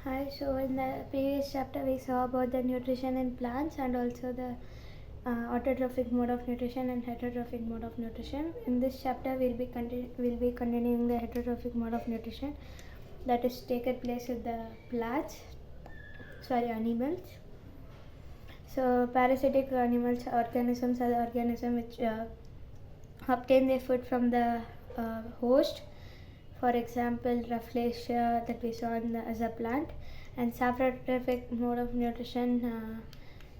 Hi, so in the previous chapter we saw about the nutrition in plants and also the autotrophic mode of nutrition and heterotrophic mode of nutrition. In this chapter we'll be continuing the heterotrophic mode of nutrition that is taken place with the animals. So parasitic organisms are the organisms which obtain their food from the host. For example, Rafflesia that we saw as a plant, and saprotrophic mode of nutrition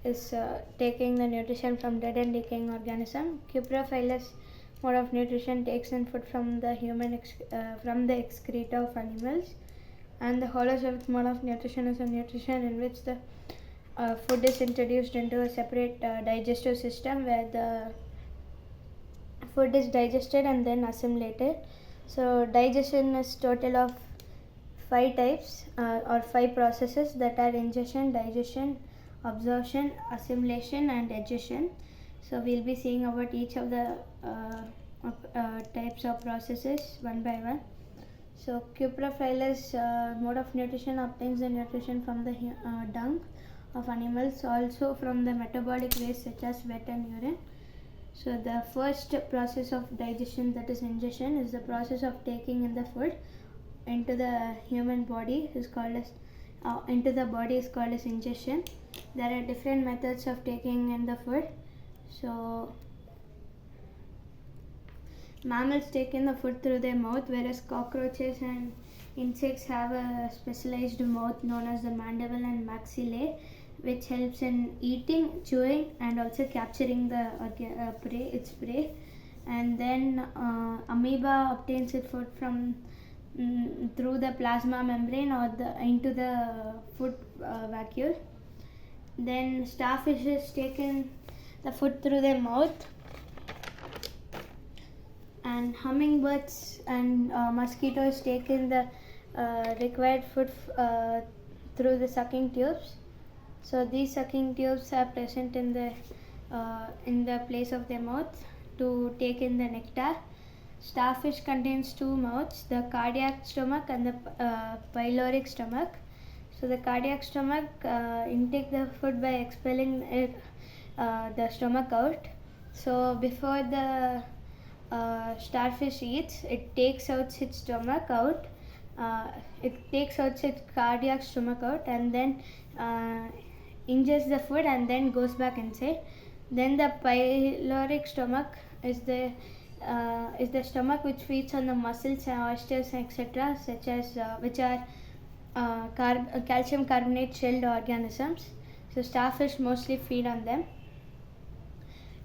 is taking the nutrition from dead and decaying organism. Cuprophilous mode of nutrition takes in food from the from the excreta of animals, and the holotrophic mode of nutrition is a nutrition in which the food is introduced into a separate digestive system where the food is digested and then assimilated. So digestion is total of 5 types or 5 processes that are ingestion, digestion, absorption, assimilation and digestion. So we'll be seeing about each of the types of processes one by one. So cuprophilous mode of nutrition obtains the nutrition from the dung of animals, also from the metabolic waste such as sweat and urine. So the first process of digestion, that is ingestion, is the process of taking in the food into the human body is called as ingestion. There are different methods of taking in the food. So mammals take in the food through their mouth, whereas cockroaches and insects have a specialized mouth known as the mandible and maxillae, which helps in eating, chewing and also capturing the its prey. And then amoeba obtains its food from through the plasma membrane or into the food vacuole. Then starfishes take in the food through their mouth, and hummingbirds and mosquitoes take in the required food through the sucking tubes. So these sucking tubes are present in the place of their mouth to take in the nectar. Starfish contains 2 mouths, the cardiac stomach and the pyloric stomach. So the cardiac stomach intake the food by expelling the stomach out. So before the starfish eats, it takes out its stomach out. It takes out its cardiac stomach out and then ingests the food and then goes back inside. Then the pyloric stomach is the stomach which feeds on the mussels and oysters etc., such as which are calcium carbonate shelled organisms. So starfish mostly feed on them.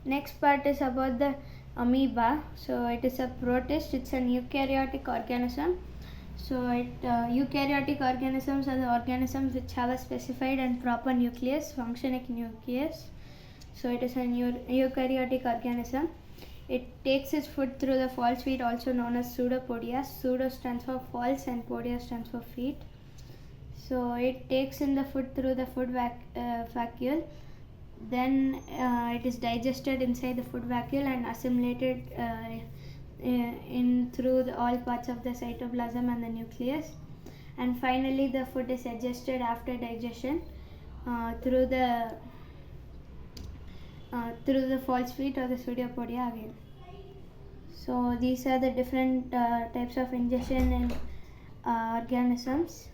Next part is about the amoeba. So it is a protist. It's an eukaryotic organism. So eukaryotic organisms are the organisms which have a specified and proper nucleus, functioning nucleus. So it is a eukaryotic organism. It takes its food through the false feet, also known as pseudopodia. Pseudo stands for false and podia stands for feet. So it takes in the food through the food vacuole. Then it is digested inside the food vacuole and assimilated in through all parts of the cytoplasm and the nucleus. And finally the food is digested after digestion through the false feet or the pseudopodia again. So these are the different types of ingestion in organisms.